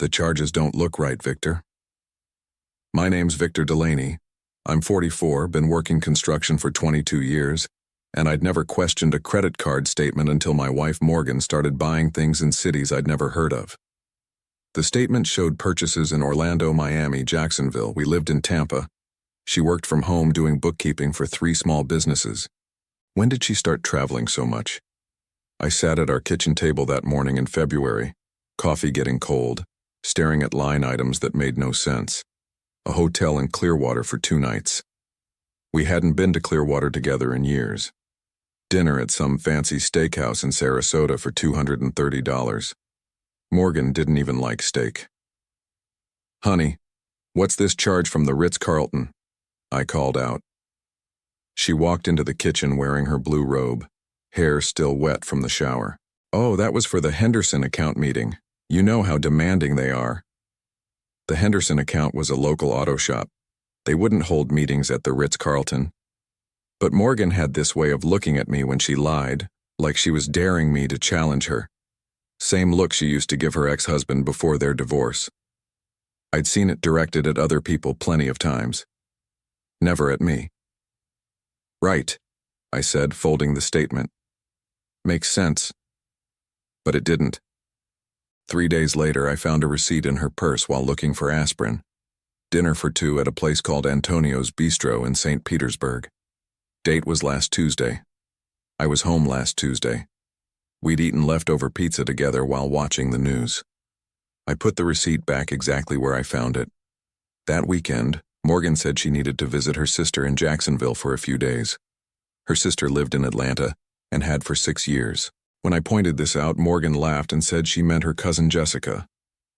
The charges don't look right, Victor. My name's Victor Delaney. I'm 44, been working construction for 22 years, and I'd never questioned a credit card statement until my wife Morgan started buying things in cities I'd never heard of. The statement showed purchases in Orlando, Miami, Jacksonville. We lived in Tampa. She worked from home doing bookkeeping for 3 small businesses. When did she start traveling so much? I sat at our kitchen table that morning in February, coffee getting cold, staring at line items that made no sense. A hotel in Clearwater for 2 nights. We hadn't been to Clearwater together in years. Dinner at some fancy steakhouse in Sarasota for $230. Morgan didn't even like steak. Honey, what's this charge from the Ritz-Carlton? I called out. She walked into the kitchen wearing her blue robe, hair still wet from the shower. Oh, that was for the Henderson account meeting. You know how demanding they are. The Henderson account was a local auto shop. They wouldn't hold meetings at the Ritz-Carlton. But Morgan had this way of looking at me when she lied, like she was daring me to challenge her. Same look she used to give her ex-husband before their divorce. I'd seen it directed at other people plenty of times. Never at me. Right, I said, folding the statement. Makes sense. But it didn't. 3 days later, I found a receipt in her purse while looking for aspirin. Dinner for 2 at a place called Antonio's Bistro in St. Petersburg. Date was last Tuesday. I was home last Tuesday. We'd eaten leftover pizza together while watching the news. I put the receipt back exactly where I found it. That weekend, Morgan said she needed to visit her sister in Jacksonville for a few days. Her sister lived in Atlanta and had for 6 years. When I pointed this out, Morgan laughed and said she meant her cousin Jessica.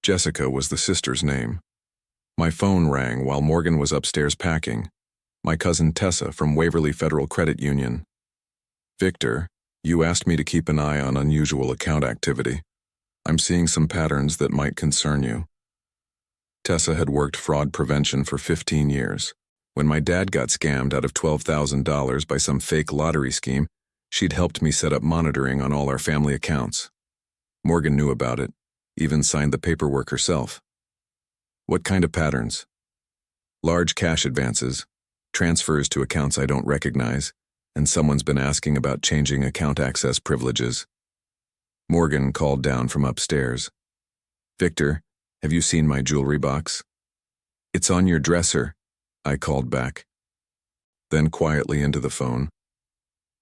Jessica was the sister's name. My phone rang while Morgan was upstairs packing. My cousin Tessa from Waverly Federal Credit Union. Victor, you asked me to keep an eye on unusual account activity. I'm seeing some patterns that might concern you. Tessa had worked fraud prevention for 15 years. When my dad got scammed out of $12,000 by some fake lottery scheme, she'd helped me set up monitoring on all our family accounts. Morgan knew about it, even signed the paperwork herself. What kind of patterns? Large cash advances, transfers to accounts I don't recognize, and someone's been asking about changing account access privileges. Morgan called down from upstairs. Victor, have you seen my jewelry box? It's on your dresser, I called back. Then quietly into the phone.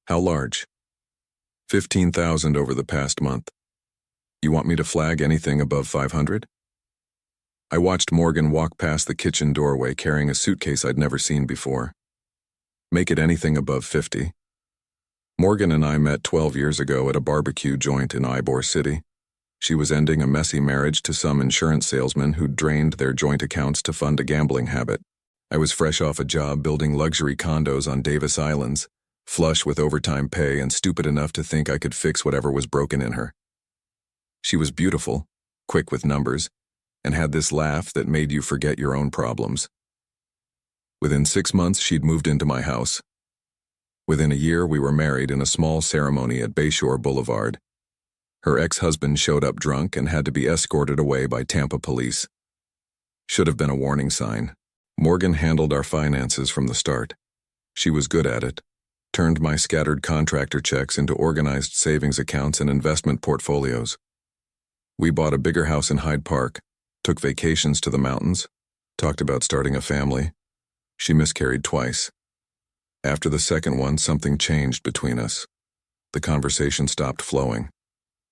How large? 15,000 over the past month. You want me to flag anything above 500? I watched Morgan walk past the kitchen doorway carrying a suitcase I'd never seen before. Make it anything above 50. Morgan and I met 12 years ago at a barbecue joint in Ybor City. She was ending a messy marriage to some insurance salesman who'd drained their joint accounts to fund a gambling habit. I was fresh off a job building luxury condos on Davis Islands, flush with overtime pay and stupid enough to think I could fix whatever was broken in her. She was beautiful, quick with numbers, and had this laugh that made you forget your own problems. Within 6 months, she'd moved into my house. Within a year, we were married in a small ceremony at Bayshore Boulevard. Her ex-husband showed up drunk and had to be escorted away by Tampa police. Should have been a warning sign. Morgan handled our finances from the start. She was good at it. Turned my scattered contractor checks into organized savings accounts and investment portfolios. We bought a bigger house in Hyde Park, took vacations to the mountains, talked about starting a family. She miscarried twice. After the second one, something changed between us. The conversation stopped flowing.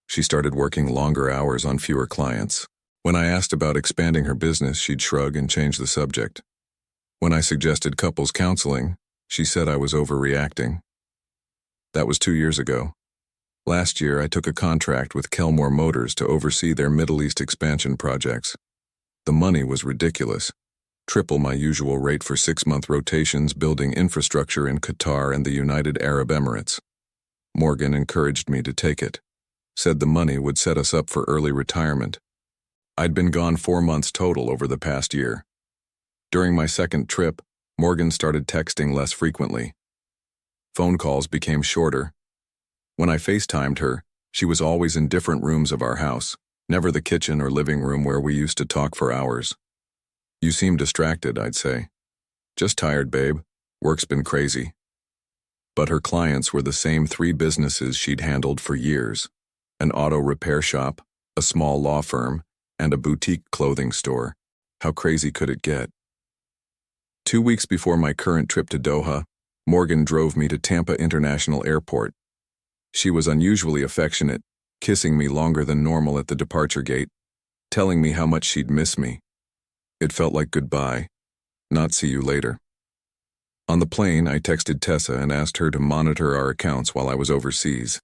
She started working longer hours on fewer clients. When I asked about expanding her business, she'd shrug and change the subject. When I suggested couples counseling, she said I was overreacting. That was 2 years ago. Last year, I took a contract with Kelmore Motors to oversee their Middle East expansion projects. The money was ridiculous. Triple my usual rate for 6-month rotations building infrastructure in Qatar and the United Arab Emirates. Morgan encouraged me to take it. Said the money would set us up for early retirement. I'd been gone 4 months total over the past year. During my second trip, Morgan started texting less frequently. Phone calls became shorter. When I FaceTimed her, she was always in different rooms of our house, Never the kitchen or living room where we used to talk for hours. You seem distracted, I'd say. Just tired, babe. Work's been crazy. But her clients were the same 3 businesses she'd handled for years. An auto repair shop, a small law firm, and a boutique clothing store. How crazy could it get? 2 weeks before my current trip to Doha, Morgan drove me to Tampa International Airport. She was unusually affectionate, kissing me longer than normal at the departure gate, telling me how much she'd miss me. It felt like goodbye, not see you later. On the plane, I texted Tessa and asked her to monitor our accounts while I was overseas.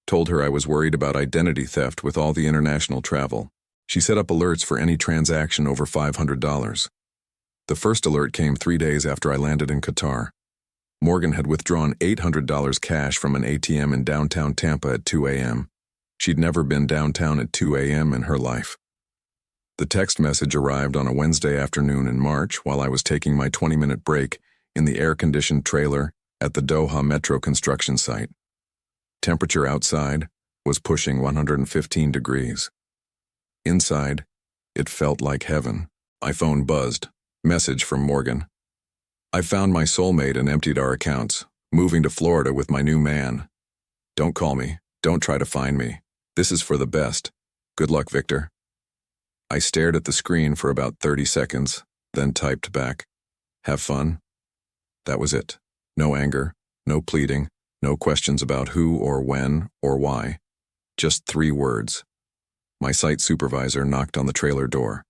Told her I was worried about identity theft with all the international travel. She set up alerts for any transaction over $500. The first alert came 3 days after I landed in Qatar. Morgan had withdrawn $800 cash from an ATM in downtown Tampa at 2 a.m. She'd never been downtown at 2 a.m. in her life. The text message arrived on a Wednesday afternoon in March while I was taking my 20-minute break in the air-conditioned trailer at the Doha Metro construction site. Temperature outside was pushing 115 degrees. Inside, it felt like heaven. My phone buzzed. Message from Morgan. I found my soulmate and emptied our accounts, moving to Florida with my new man. Don't call me. Don't try to find me. This is for the best. Good luck, Victor. I stared at the screen for about 30 seconds, then typed back, have fun. That was it. No anger, no pleading, no questions about who or when or why. Just 3 words. My site supervisor knocked on the trailer door.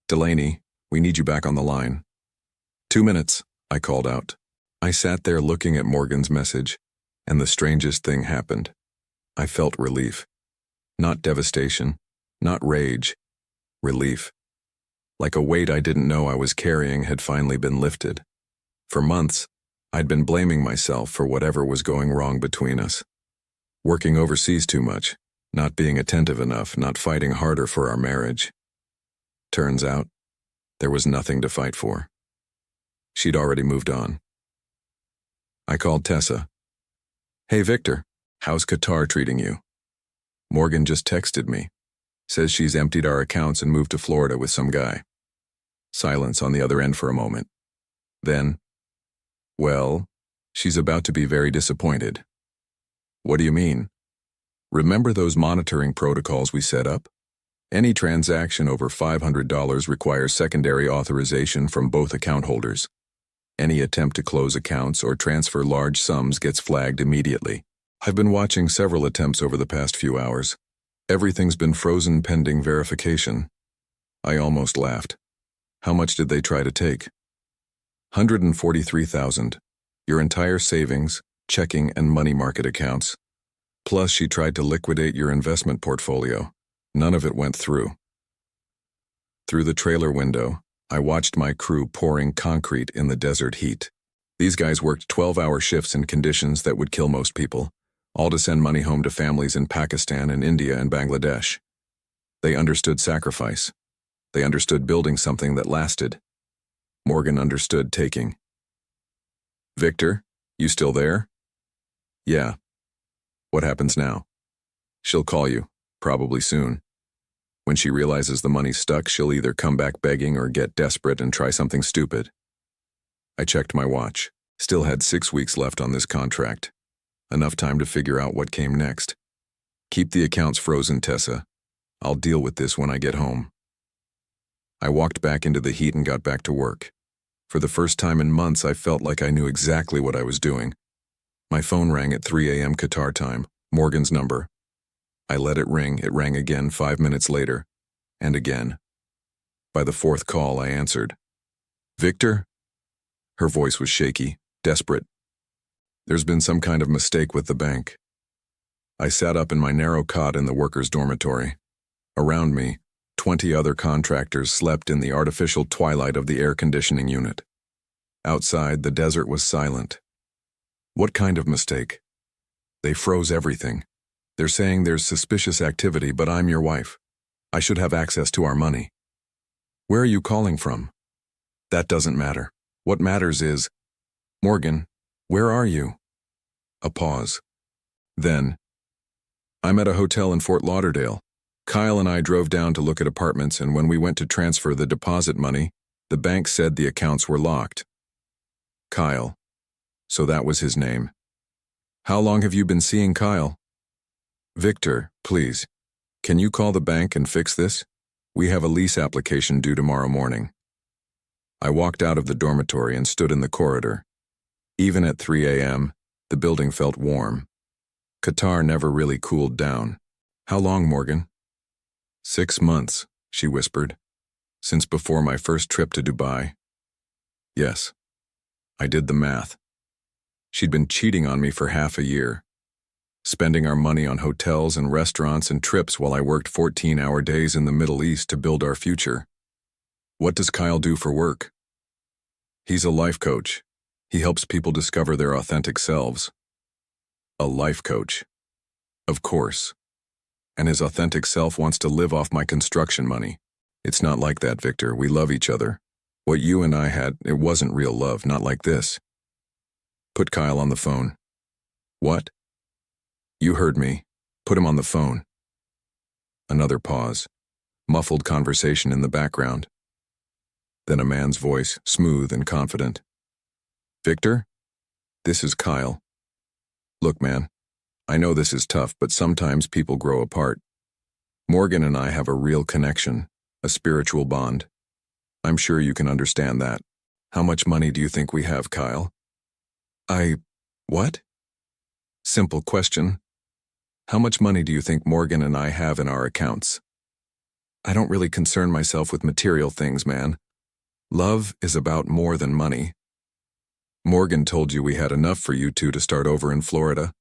Delaney, we need you back on the line. 2 minutes, I called out. I sat there looking at Morgan's message, and the strangest thing happened. I felt relief. Not devastation, not rage. Relief. Like a weight I didn't know I was carrying had finally been lifted. For months, I'd been blaming myself for whatever was going wrong between us. Working overseas too much, not being attentive enough, not fighting harder for our marriage. Turns out, there was nothing to fight for. She'd already moved on. I called Tessa. Hey Victor, how's Qatar treating you? Morgan just texted me. Says she's emptied our accounts and moved to Florida with some guy. Silence on the other end for a moment. Then, well, she's about to be very disappointed. What do you mean? Remember those monitoring protocols we set up? Any transaction over $500 requires secondary authorization from both account holders. Any attempt to close accounts or transfer large sums gets flagged immediately. I've been watching several attempts over the past few hours. Everything's been frozen pending verification. I almost laughed. How much did they try to take? $143,000. Your entire savings, checking and money market accounts. Plus she tried to liquidate your investment portfolio. None of it went through. Through the trailer window, I watched my crew pouring concrete in the desert heat. These guys worked 12-hour shifts in conditions that would kill most people, all to send money home to families in Pakistan and India and Bangladesh. They understood sacrifice. They understood building something that lasted. Morgan understood taking. Victor, you still there? Yeah. What happens now? She'll call you, probably soon. When she realizes the money's stuck, she'll either come back begging or get desperate and try something stupid. I checked my watch. Still had 6 weeks left on this contract. Enough time to figure out what came next. Keep the accounts frozen, Tessa. I'll deal with this when I get home. I walked back into the heat and got back to work. For the first time in months, I felt like I knew exactly what I was doing. My phone rang at 3 a.m. Qatar time, Morgan's number. I let it ring. It rang again 5 minutes later, and again. By the 4th call, I answered. Victor? Her voice was shaky, desperate. There's been some kind of mistake with the bank. I sat up in my narrow cot in the workers' dormitory. Around me, 20 other contractors slept in the artificial twilight of the air conditioning unit. Outside, the desert was silent. What kind of mistake? They froze everything. They're saying there's suspicious activity, but I'm your wife. I should have access to our money. Where are you calling from? That doesn't matter. What matters is, Morgan, where are you? A pause. Then, I'm at a hotel in Fort Lauderdale. Kyle and I drove down to look at apartments, and when we went to transfer the deposit money, the bank said the accounts were locked. Kyle. So that was his name. How long have you been seeing Kyle? Victor, please. Can you call the bank and fix this? We have a lease application due tomorrow morning. I walked out of the dormitory and stood in the corridor. Even at 3 a.m., the building felt warm. Qatar never really cooled down. How long, Morgan? 6 months, she whispered. Since before my first trip to Dubai. Yes. I did the math. She'd been cheating on me for half a year, spending our money on hotels and restaurants and trips while I worked 14-hour days in the Middle East to build our future. What does Kyle do for work? He's a life coach. He helps people discover their authentic selves. A life coach. Of course. And his authentic self wants to live off my construction money. It's not like that, Victor. We love each other. What you and I had, it wasn't real love, not like this. Put Kyle on the phone. What? You heard me. Put him on the phone. Another pause. Muffled conversation in the background. Then a man's voice, smooth and confident. Victor? This is Kyle. Look, man, I know this is tough, but sometimes people grow apart. Morgan and I have a real connection, a spiritual bond. I'm sure you can understand that. How much money do you think we have, Kyle? What? Simple question. How much money do you think Morgan and I have in our accounts? I don't really concern myself with material things, man. Love is about more than money. Morgan told you we had enough for you two to start over in Florida.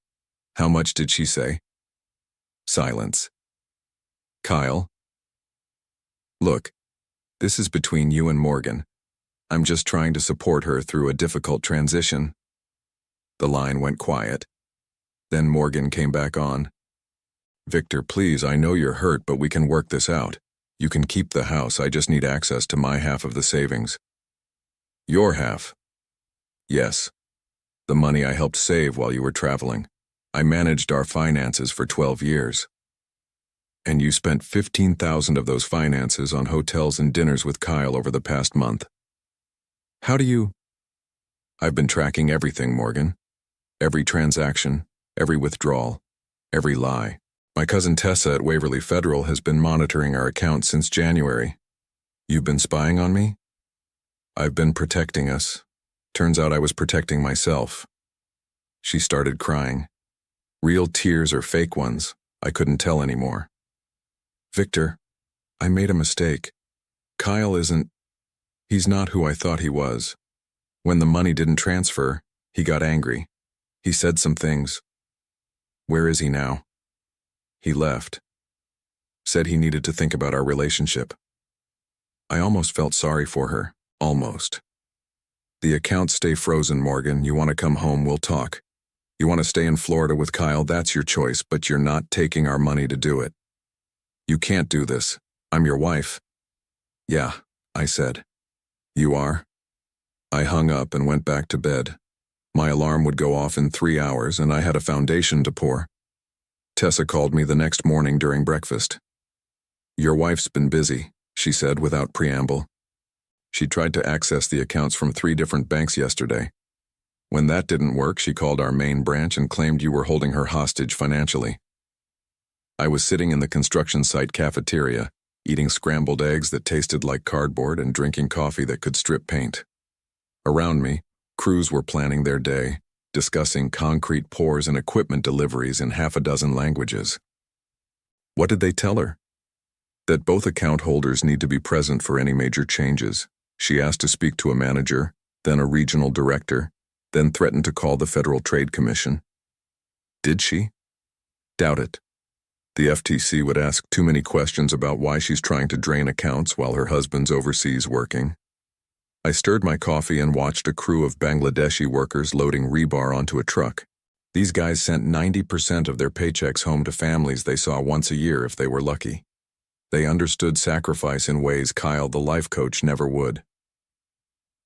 How much did she say? Silence. Kyle? Look, this is between you and Morgan. I'm just trying to support her through a difficult transition. The line went quiet. Then Morgan came back on. Victor, please, I know you're hurt, but we can work this out. You can keep the house, I just need access to my half of the savings. Your half? Yes. The money I helped save while you were traveling. I managed our finances for 12 years. And you spent 15,000 of those finances on hotels and dinners with Kyle over the past month. How do you? I've been tracking everything, Morgan. Every transaction, every withdrawal, every lie. My cousin Tessa at Waverly Federal has been monitoring our accounts since January. You've been spying on me? I've been protecting us. Turns out I was protecting myself. She started crying. Real tears or fake ones, I couldn't tell anymore. Victor, I made a mistake. Kyle he's not who I thought he was. When the money didn't transfer, he got angry. He said some things. Where is he now? He left. Said he needed to think about our relationship. I almost felt sorry for her. Almost. The accounts stay frozen, Morgan. You want to come home, we'll talk. You want to stay in Florida with Kyle, that's your choice, but you're not taking our money to do it. You can't do this. I'm your wife. Yeah, I said. You are? I hung up and went back to bed. My alarm would go off in 3 hours, and I had a foundation to pour. Tessa called me the next morning during breakfast. Your wife's been busy, she said without preamble. She tried to access the accounts from 3 different banks yesterday. When that didn't work, she called our main branch and claimed you were holding her hostage financially. I was sitting in the construction site cafeteria, eating scrambled eggs that tasted like cardboard and drinking coffee that could strip paint. Around me, crews were planning their day, discussing concrete pours and equipment deliveries in half a dozen languages. What did they tell her? That both account holders need to be present for any major changes. She asked to speak to a manager, then a regional director, then threatened to call the Federal Trade Commission. Did she? Doubt it. The FTC would ask too many questions about why she's trying to drain accounts while her husband's overseas working. I stirred my coffee and watched a crew of Bangladeshi workers loading rebar onto a truck. These guys sent 90% of their paychecks home to families they saw once a year if they were lucky. They understood sacrifice in ways Kyle, the life coach, never would.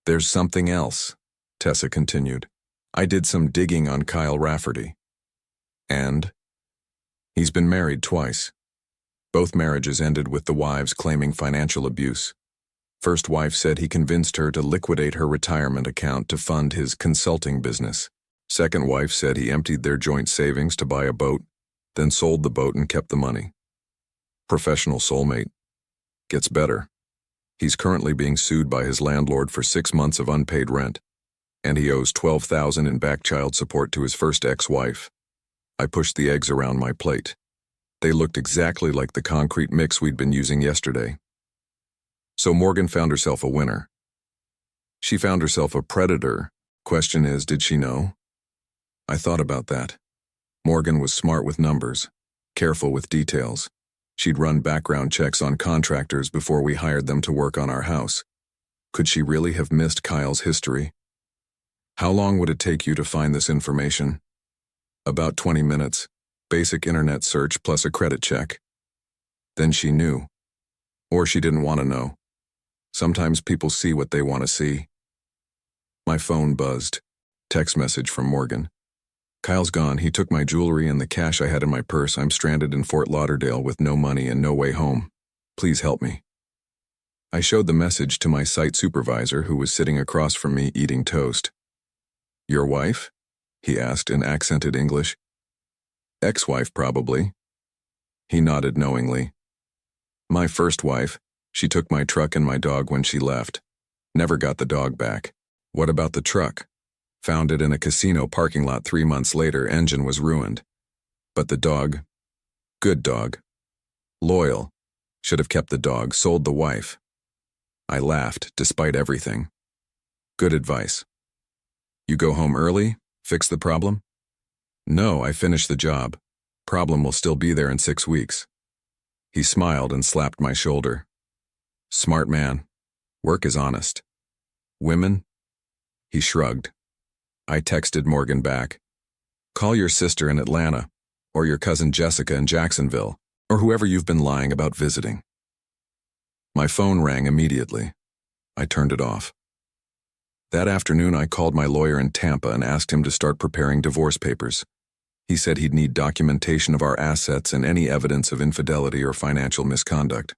There's something else, Tessa continued. I did some digging on Kyle Rafferty. And? He's been married twice. Both marriages ended with the wives claiming financial abuse. First wife said he convinced her to liquidate her retirement account to fund his consulting business. Second wife said he emptied their joint savings to buy a boat, then sold the boat and kept the money. Professional soulmate. Gets better. He's currently being sued by his landlord for 6 months of unpaid rent, and he owes $12,000 in back child support to his first ex-wife. I pushed the eggs around my plate. They looked exactly like the concrete mix we'd been using yesterday. So Morgan found herself a winner. She found herself a predator. Question is, did she know? I thought about that. Morgan was smart with numbers, careful with details. She'd run background checks on contractors before we hired them to work on our house. Could she really have missed Kyle's history? How long would it take you to find this information? About 20 minutes, basic internet search plus a credit check. Then she knew. Or she didn't want to know. Sometimes people see what they want to see. My phone buzzed. Text message from Morgan. Kyle's gone. He took my jewelry and the cash I had in my purse. I'm stranded in Fort Lauderdale with no money and no way home. Please help me. I showed the message to my site supervisor, who was sitting across from me eating toast. Your wife? He asked in accented English. Ex-wife, probably. He nodded knowingly. My first wife. She took my truck and my dog when she left. Never got the dog back. What about the truck? Found it in a casino parking lot 3 months later. Engine was ruined. But the dog? Good dog. Loyal. Should have kept the dog, sold the wife. I laughed, despite everything. Good advice. You go home early? Fix the problem? No, I finished the job. Problem will still be there in 6 weeks. He smiled and slapped my shoulder. Smart man. Work is honest. Women? He shrugged. I texted Morgan back. Call your sister in Atlanta, or your cousin Jessica in Jacksonville, or whoever you've been lying about visiting. My phone rang immediately. I turned it off. That afternoon, I called my lawyer in Tampa and asked him to start preparing divorce papers. He said he'd need documentation of our assets and any evidence of infidelity or financial misconduct.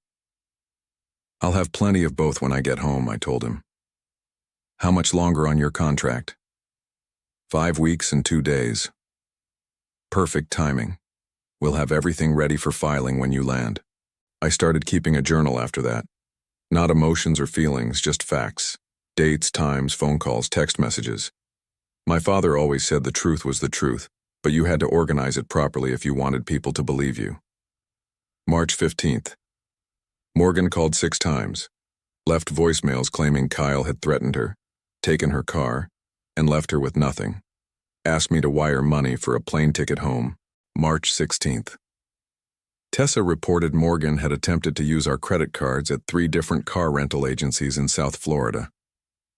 I'll have plenty of both when I get home, I told him. How much longer on your contract? 5 weeks and 2 days. Perfect timing. We'll have everything ready for filing when you land. I started keeping a journal after that. Not emotions or feelings, just facts. Dates, times, phone calls, text messages. My father always said the truth was the truth, but you had to organize it properly if you wanted people to believe you. March 15th. Morgan called 6 times, left voicemails claiming Kyle had threatened her, taken her car, and left her with nothing. Asked me to wire money for a plane ticket home. March 16th. Tessa reported Morgan had attempted to use our credit cards at 3 different car rental agencies in South Florida.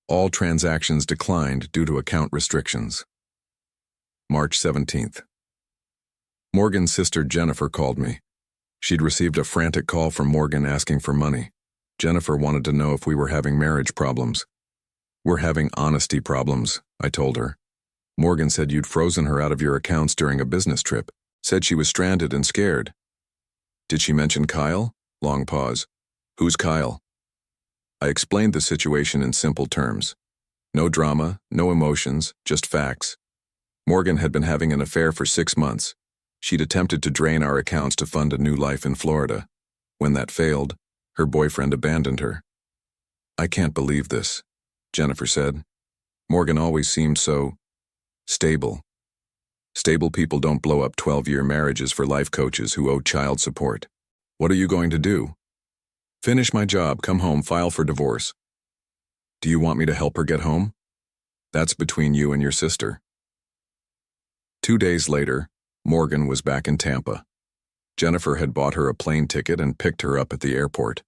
All transactions declined due to account restrictions. March 17th. Morgan's sister Jennifer called me. She'd received a frantic call from Morgan asking for money. Jennifer wanted to know if we were having marriage problems. We're having honesty problems, I told her. Morgan said you'd frozen her out of your accounts during a business trip. Said she was stranded and scared. Did she mention Kyle? Long pause. Who's Kyle? I explained the situation in simple terms. No drama, no emotions, just facts. Morgan had been having an affair for 6 months. She'd attempted to drain our accounts to fund a new life in Florida. When that failed, her boyfriend abandoned her. I can't believe this, Jennifer said. Morgan always seemed so stable. Stable people don't blow up 12-year marriages for life coaches who owe child support. What are you going to do? Finish my job, come home, file for divorce. Do you want me to help her get home? That's between you and your sister. 2 days later, Morgan was back in Tampa. Jennifer had bought her a plane ticket and picked her up at the airport.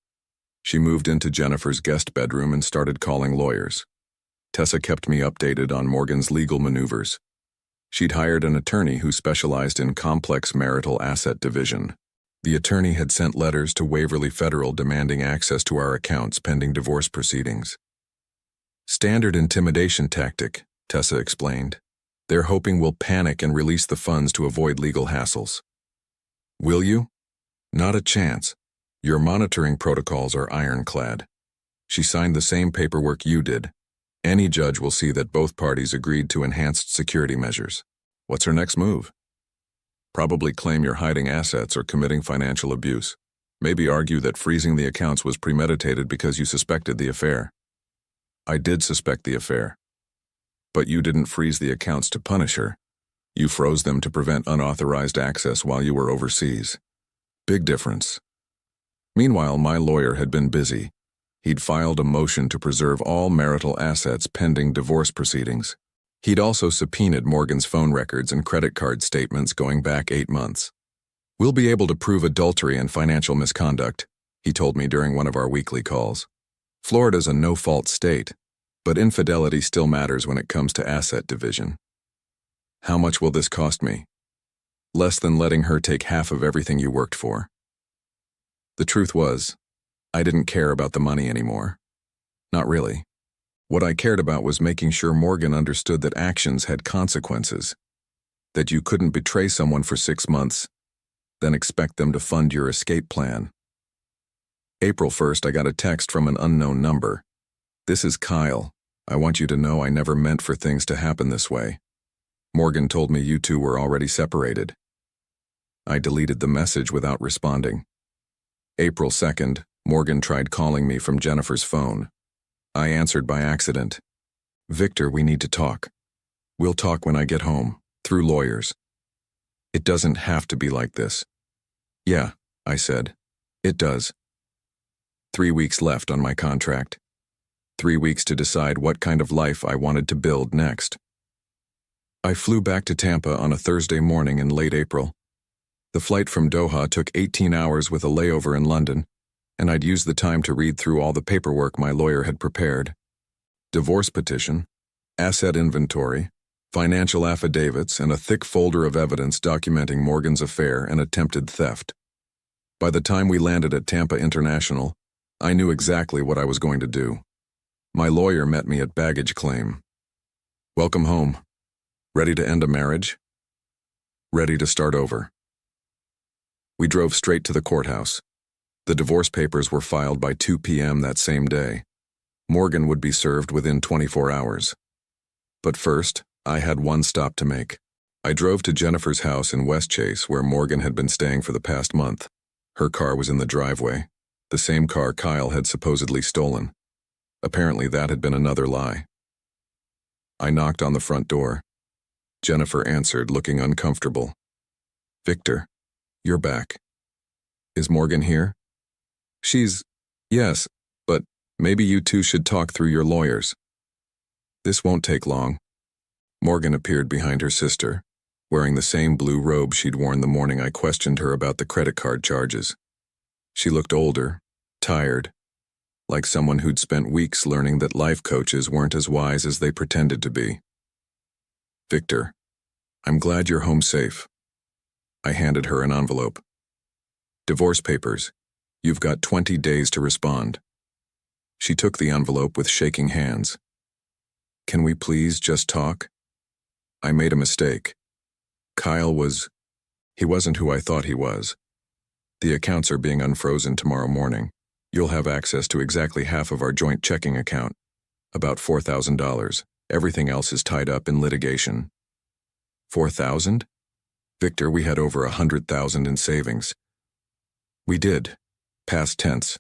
She moved into Jennifer's guest bedroom and started calling lawyers. Tessa kept me updated on Morgan's legal maneuvers. She'd hired an attorney who specialized in complex marital asset division. The attorney had sent letters to Waverly Federal demanding access to our accounts pending divorce proceedings. Standard intimidation tactic, Tessa explained. They're hoping we'll panic and release the funds to avoid legal hassles. Will you? Not a chance. Your monitoring protocols are ironclad. She signed the same paperwork you did. Any judge will see that both parties agreed to enhanced security measures. What's her next move? Probably claim you're hiding assets or committing financial abuse. Maybe argue that freezing the accounts was premeditated because you suspected the affair. I did suspect the affair. But you didn't freeze the accounts to punish her. You froze them to prevent unauthorized access while you were overseas. Big difference. Meanwhile, my lawyer had been busy. He'd filed a motion to preserve all marital assets pending divorce proceedings. He'd also subpoenaed Morgan's phone records and credit card statements going back 8 months. We'll be able to prove adultery and financial misconduct, he told me during one of our weekly calls. Florida's a no-fault state, but infidelity still matters when it comes to asset division. How much will this cost me? Less than letting her take half of everything you worked for. The truth was, I didn't care about the money anymore. Not really. What I cared about was making sure Morgan understood that actions had consequences, that you couldn't betray someone for 6 months, then expect them to fund your escape plan. April 1st, I got a text from an unknown number. This is Kyle. I want you to know I never meant for things to happen this way. Morgan told me you two were already separated. I deleted the message without responding. April 2nd, Morgan tried calling me from Jennifer's phone. I answered by accident. Victor, we need to talk. We'll talk when I get home, through lawyers. It doesn't have to be like this. Yeah, I said. It does. 3 weeks left on my contract. 3 weeks to decide what kind of life I wanted to build next. I flew back to Tampa on a Thursday morning in late April. The flight from Doha took 18 hours with a layover in London, and I'd used the time to read through all the paperwork my lawyer had prepared. Divorce petition, asset inventory, financial affidavits, and a thick folder of evidence documenting Morgan's affair and attempted theft. By the time we landed at Tampa International, I knew exactly what I was going to do. My lawyer met me at baggage claim. Welcome home. Ready to end a marriage? Ready to start over. We drove straight to the courthouse. The divorce papers were filed by 2 p.m. that same day. Morgan would be served within 24 hours. But first, I had one stop to make. I drove to Jennifer's house in Westchase, where Morgan had been staying for the past month. Her car was in the driveway, the same car Kyle had supposedly stolen. Apparently that had been another lie. I knocked on the front door. Jennifer answered, looking uncomfortable. Victor, you're back. Is Morgan here? Yes, but maybe you two should talk through your lawyers. This won't take long. Morgan appeared behind her sister, wearing the same blue robe she'd worn the morning I questioned her about the credit card charges. She looked older, tired, like someone who'd spent weeks learning that life coaches weren't as wise as they pretended to be. Victor, I'm glad you're home safe. I handed her an envelope. Divorce papers. You've got 20 days to respond. She took the envelope with shaking hands. Can we please just talk? I made a mistake. He wasn't who I thought he was. The accounts are being unfrozen tomorrow morning. You'll have access to exactly half of our joint checking account, about $4,000. Everything else is tied up in litigation. 4,000? Victor, we had over 100,000 in savings. We did. Past tense.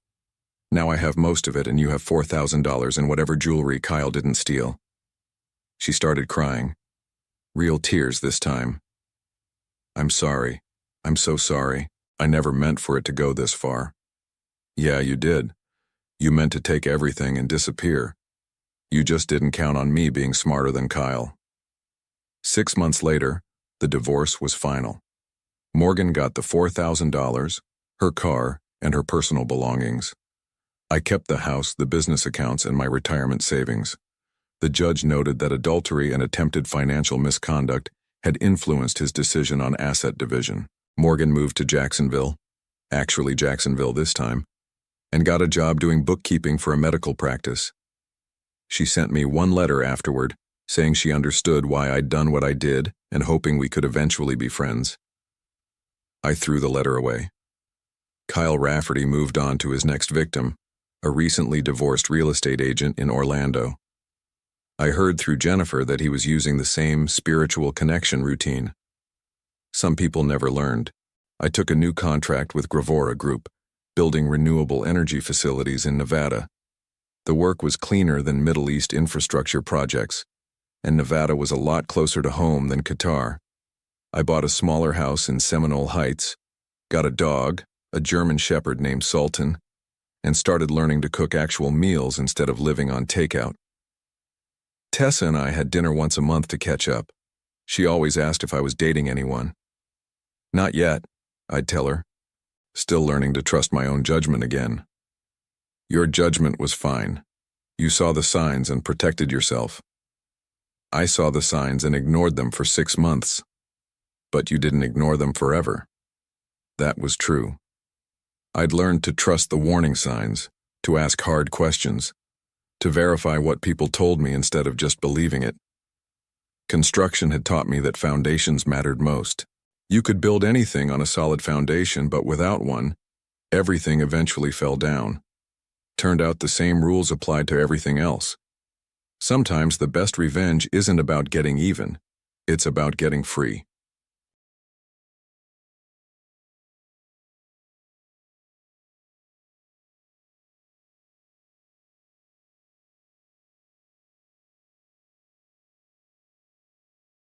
Now I have most of it and you have $4,000 in whatever jewelry Kyle didn't steal. She started crying. Real tears this time. I'm sorry. I'm so sorry. I never meant for it to go this far. Yeah, you did. You meant to take everything and disappear. You just didn't count on me being smarter than Kyle. 6 months later, the divorce was final. Morgan got the $4,000, her car, and her personal belongings. I kept the house, the business accounts, and my retirement savings. The judge noted that adultery and attempted financial misconduct had influenced his decision on asset division. Morgan moved to Jacksonville, actually Jacksonville this time, and got a job doing bookkeeping for a medical practice. She sent me one letter afterward, saying she understood why I'd done what I did and hoping we could eventually be friends. I threw the letter away. Kyle Rafferty moved on to his next victim, a recently divorced real estate agent in Orlando. I heard through Jennifer that he was using the same spiritual connection routine. Some people never learned. I took a new contract with Gravora Group, building renewable energy facilities in Nevada. The work was cleaner than Middle East infrastructure projects, and Nevada was a lot closer to home than Qatar. I bought a smaller house in Seminole Heights, got a dog, a German Shepherd named Sultan, and started learning to cook actual meals instead of living on takeout. Tessa and I had dinner once a month to catch up. She always asked if I was dating anyone. Not yet, I'd tell her, still learning to trust my own judgment again. Your judgment was fine. You saw the signs and protected yourself. I saw the signs and ignored them for 6 months. But you didn't ignore them forever. That was true. I'd learned to trust the warning signs, to ask hard questions, to verify what people told me instead of just believing it. Construction had taught me that foundations mattered most. You could build anything on a solid foundation, but without one, everything eventually fell down. Turned out the same rules applied to everything else. Sometimes the best revenge isn't about getting even, it's about getting free.